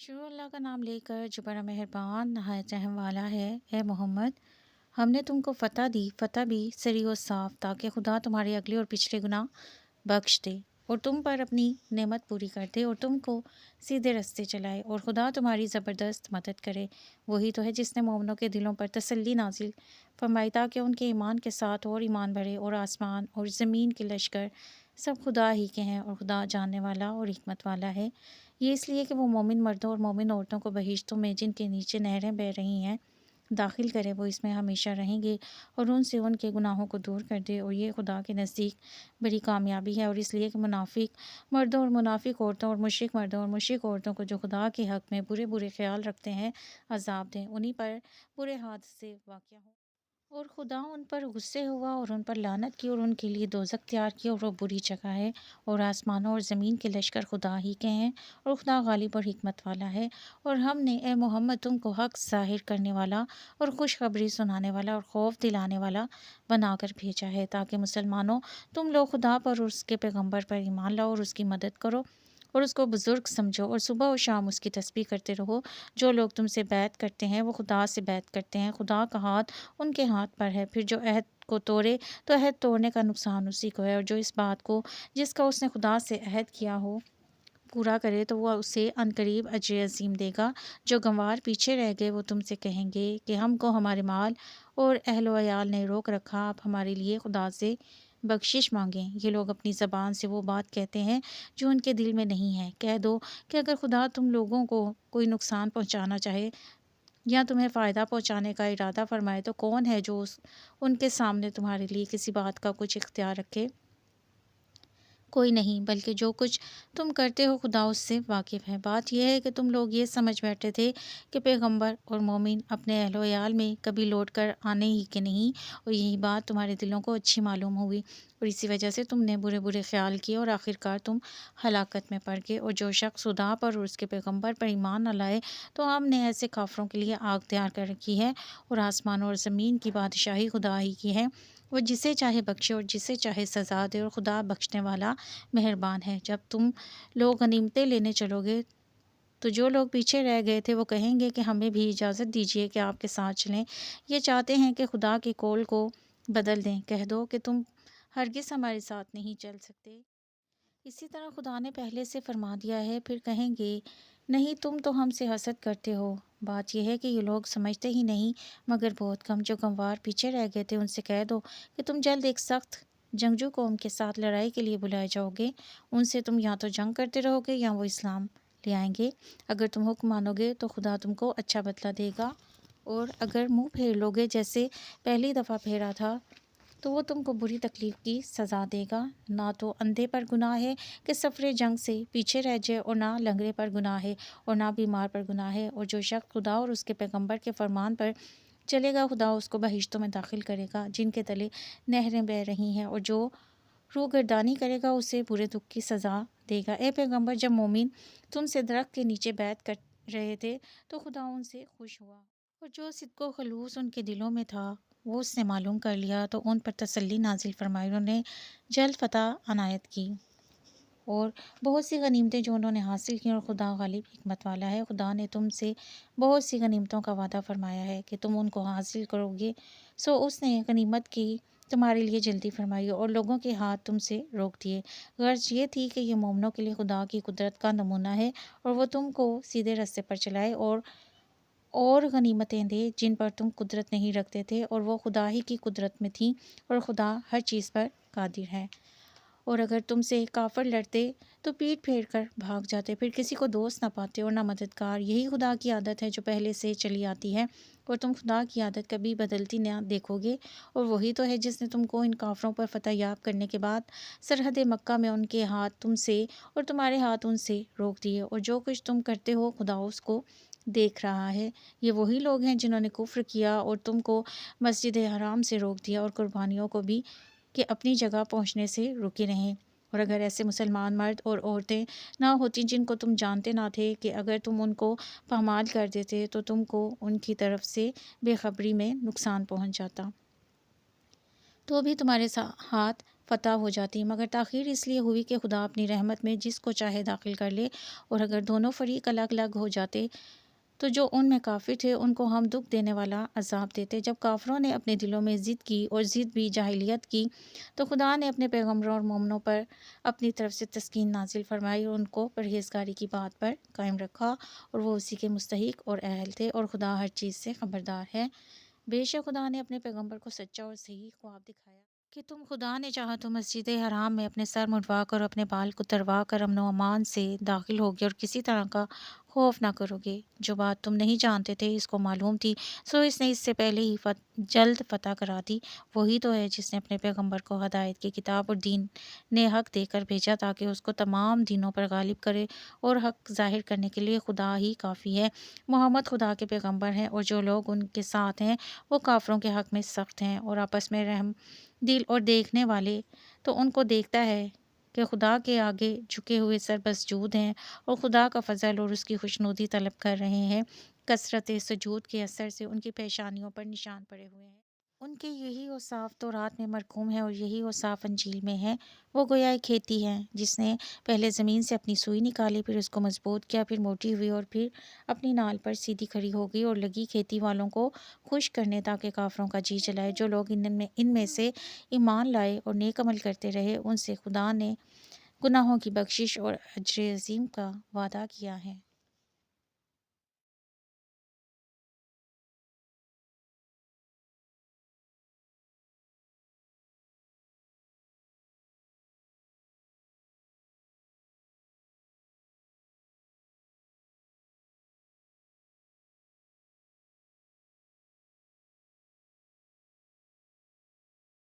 شروع اللہ کا نام لے کر جو بڑا مہربان نہایت رحم والا ہے۔ اے محمد، ہم نے تم کو فتح دی، فتح بھی سری و صاف، تاکہ خدا تمہارے اگلے اور پچھلے گناہ بخش دے اور تم پر اپنی نعمت پوری کر دے اور تم کو سیدھے رستے چلائے، اور خدا تمہاری زبردست مدد کرے۔ وہی تو ہے جس نے مومنوں کے دلوں پر تسلی نازل فرمائی تاکہ ان کے ایمان کے ساتھ اور ایمان بڑھے، اور آسمان اور زمین کے لشکر سب خدا ہی کے ہیں، اور خدا جاننے والا اور حکمت والا ہے۔ یہ اس لیے کہ وہ مومن مردوں اور مومن عورتوں کو بہشتوں میں جن کے نیچے نہریں بہہ رہی ہیں داخل کرے، وہ اس میں ہمیشہ رہیں گے اور ان سے ان کے گناہوں کو دور کر دے، اور یہ خدا کے نزدیک بڑی کامیابی ہے۔ اور اس لیے کہ منافق مردوں اور منافق عورتوں اور مشرک مردوں اور مشرک عورتوں کو جو خدا کے حق میں برے برے خیال رکھتے ہیں عذاب دیں، انہی پر برے حادثے واقع ہوں۔ اور خدا ان پر غصے ہوا اور ان پر لعنت کی، اور ان کے لیے دوزخ تیار کی، اور وہ بری جگہ ہے۔ اور آسمانوں اور زمین کے لشکر خدا ہی کے ہیں، اور خدا غالب اور حکمت والا ہے۔ اور ہم نے اے محمد تم کو حق ظاہر کرنے والا اور خوشخبری سنانے والا اور خوف دلانے والا بنا کر بھیجا ہے، تاکہ مسلمانوں تم لوگ خدا پر اور اس کے پیغمبر پر ایمان لاؤ اور اس کی مدد کرو اور اس کو بزرگ سمجھو، اور صبح و شام اس کی تسبیح کرتے رہو۔ جو لوگ تم سے بیعت کرتے ہیں وہ خدا سے بیعت کرتے ہیں، خدا کا ہاتھ ان کے ہاتھ پر ہے۔ پھر جو عہد کو توڑے تو عہد توڑنے کا نقصان اسی کو ہے، اور جو اس بات کو جس کا اس نے خدا سے عہد کیا ہو پورا کرے تو وہ اسے عنقریب اجر عظیم دے گا۔ جو گنوار پیچھے رہ گئے وہ تم سے کہیں گے کہ ہم کو ہمارے مال اور اہل و عیال نے روک رکھا، آپ ہمارے لیے خدا سے بخشش مانگیں۔ یہ لوگ اپنی زبان سے وہ بات کہتے ہیں جو ان کے دل میں نہیں ہے۔ کہہ دو کہ اگر خدا تم لوگوں کو کوئی نقصان پہنچانا چاہے یا تمہیں فائدہ پہنچانے کا ارادہ فرمائے تو کون ہے جو ان کے سامنے تمہارے لیے کسی بات کا کچھ اختیار رکھے؟ کوئی نہیں، بلکہ جو کچھ تم کرتے ہو خدا اس سے واقف ہے۔ بات یہ ہے کہ تم لوگ یہ سمجھ بیٹھے تھے کہ پیغمبر اور مومن اپنے اہل و عیال میں کبھی لوٹ کر آنے ہی کے نہیں، اور یہی بات تمہارے دلوں کو اچھی معلوم ہوئی، اور اسی وجہ سے تم نے برے برے خیال کیے اور آخرکار تم ہلاکت میں پڑ گئے۔ اور جو شخص خدا پر اور اس کے پیغمبر پر ایمان نہ لائے تو ہم نے ایسے کافروں کے لیے آگ تیار کر رکھی ہے، اور آسمان اور زمین کی بادشاہی خدا ہی کی ہے، وہ جسے چاہے بخشے اور جسے چاہے سزا دے، اور خدا بخشنے والا مہربان ہے۔ جب تم لوگ غنیمتیں لینے چلو گے تو جو لوگ پیچھے رہ گئے تھے وہ کہیں گے کہ ہمیں بھی اجازت دیجیے کہ آپ کے ساتھ چلیں، یہ چاہتے ہیں کہ خدا کے قول کو بدل دیں۔ کہہ دو کہ تم ہرگز ہمارے ساتھ نہیں چل سکتے، اسی طرح خدا نے پہلے سے فرما دیا ہے۔ پھر کہیں گے نہیں، تم تو ہم سے حسد کرتے ہو۔ بات یہ ہے کہ یہ لوگ سمجھتے ہی نہیں مگر بہت کم۔ جو گنوار پیچھے رہ گئے تھے ان سے کہہ دو کہ تم جلد ایک سخت جنگجو قوم کے ساتھ لڑائی کے لیے بلائے جاؤ گے، ان سے تم یا تو جنگ کرتے رہو گے یا وہ اسلام لے آئیں گے۔ اگر تم حکم مانو گے تو خدا تم کو اچھا بدلہ دے گا، اور اگر منہ پھیر لو گے جیسے پہلی دفعہ پھیرا تھا تو وہ تم کو بری تکلیف کی سزا دے گا۔ نہ تو اندھے پر گناہ ہے کہ سفر جنگ سے پیچھے رہ جائے، اور نہ لنگڑے پر گناہ ہے، اور نہ بیمار پر گناہ ہے۔ اور جو شخص خدا اور اس کے پیغمبر کے فرمان پر چلے گا خدا اس کو بہشتوں میں داخل کرے گا جن کے تلے نہریں بہہ رہی ہیں، اور جو روگردانی کرے گا اسے برے دکھ کی سزا دے گا۔ اے پیغمبر، جب مومن تم سے درخت کے نیچے بیعت کر رہے تھے تو خدا ان سے خوش ہوا، اور جو صدق و خلوص ان کے دلوں میں تھا وہ اس نے معلوم کر لیا، تو ان پر تسلی نازل فرمائی، انہوں نے جلد فتح عنایت کی اور بہت سی غنیمتیں جو انہوں نے حاصل کی، اور خدا غالب حکمت والا ہے۔ خدا نے تم سے بہت سی غنیمتوں کا وعدہ فرمایا ہے کہ تم ان کو حاصل کرو گے، سو اس نے غنیمت کی تمہارے لیے جلدی فرمائی اور لوگوں کے ہاتھ تم سے روک دیے۔ غرض یہ تھی کہ یہ مومنوں کے لیے خدا کی قدرت کا نمونہ ہے، اور وہ تم کو سیدھے راستے پر چلائے اور غنیمتیں دے جن پر تم قدرت نہیں رکھتے تھے، اور وہ خدا ہی کی قدرت میں تھیں، اور خدا ہر چیز پر قادر ہے۔ اور اگر تم سے کافر لڑتے تو پیٹھ پھیر کر بھاگ جاتے، پھر کسی کو دوست نہ پاتے اور نہ مددگار۔ یہی خدا کی عادت ہے جو پہلے سے چلی آتی ہے، اور تم خدا کی عادت کبھی بدلتی نہ دیکھو گے۔ اور وہی تو ہے جس نے تم کو ان کافروں پر فتح یاب کرنے کے بعد سرحد مکہ میں ان کے ہاتھ تم سے اور تمہارے ہاتھ ان سے روک دیے، اور جو کچھ تم کرتے ہو خدا اس کو دیکھ رہا ہے۔ یہ وہی لوگ ہیں جنہوں نے کفر کیا اور تم کو مسجد حرام سے روک دیا، اور قربانیوں کو بھی کہ اپنی جگہ پہنچنے سے رکے رہیں۔ اور اگر ایسے مسلمان مرد اور عورتیں نہ ہوتی جن کو تم جانتے نہ تھے کہ اگر تم ان کو پامال کر دیتے تو تم کو ان کی طرف سے بے خبری میں نقصان پہنچ جاتا، تو بھی تمہارے ہاتھ فتح ہو جاتی، مگر تاخیر اس لیے ہوئی کہ خدا اپنی رحمت میں جس کو چاہے داخل کر لے، اور اگر دونوں فریق الگ الگ ہو جاتے تو جو ان میں کافر تھے ان کو ہم دکھ دینے والا عذاب دیتے۔ جب کافروں نے اپنے دلوں میں ضد کی، اور ضد بھی جاہلیت کی، تو خدا نے اپنے پیغمبروں اور مومنوں پر اپنی طرف سے تسکین نازل فرمائی اور ان کو پرہیزگاری کی بات پر قائم رکھا، اور وہ اسی کے مستحق اور اہل تھے، اور خدا ہر چیز سے خبردار ہے۔ بے شک خدا نے اپنے پیغمبر کو سچا اور صحیح خواب دکھایا کہ تم خدا نے چاہا تو مسجد حرام میں اپنے سر منڈوا کر اور اپنے بال کتروا کر امن و امان سے داخل ہوگے، اور کسی طرح کا خوف نہ کرو گے۔ جو بات تم نہیں جانتے تھے اس کو معلوم تھی، سو اس نے اس سے پہلے ہی جلد فتح کرا دی۔ وہی تو ہے جس نے اپنے پیغمبر کو ہدایت کی کتاب اور دین نے حق دے کر بھیجا تاکہ اس کو تمام دینوں پر غالب کرے، اور حق ظاہر کرنے کے لیے خدا ہی کافی ہے۔ محمد خدا کے پیغمبر ہیں، اور جو لوگ ان کے ساتھ ہیں وہ کافروں کے حق میں سخت ہیں، اور آپس میں رحم دل اور دیکھنے والے تو ان کو دیکھتا ہے کہ خدا کے آگے جھکے ہوئے سر مسجود ہیں، اور خدا کا فضل اور اس کی خوشنودی طلب کر رہے ہیں۔ کثرت سجود کے اثر سے ان کی پیشانیوں پر نشان پڑے ہوئے ہیں۔ ان کے یہی اوصاف تورات میں مرقوم ہے، اور یہی اوصاف انجیل میں ہے۔ وہ گویا ایک کھیتی ہے جس نے پہلے زمین سے اپنی سوئی نکالی، پھر اس کو مضبوط کیا، پھر موٹی ہوئی، اور پھر اپنی نال پر سیدھی کھڑی ہو گئی، اور لگی کھیتی والوں کو خوش کرنے تاکہ کافروں کا جی چلائے۔ جو لوگ ان میں سے ایمان لائے اور نیک عمل کرتے رہے، ان سے خدا نے گناہوں کی بخشش اور اجر عظیم کا وعدہ کیا ہے۔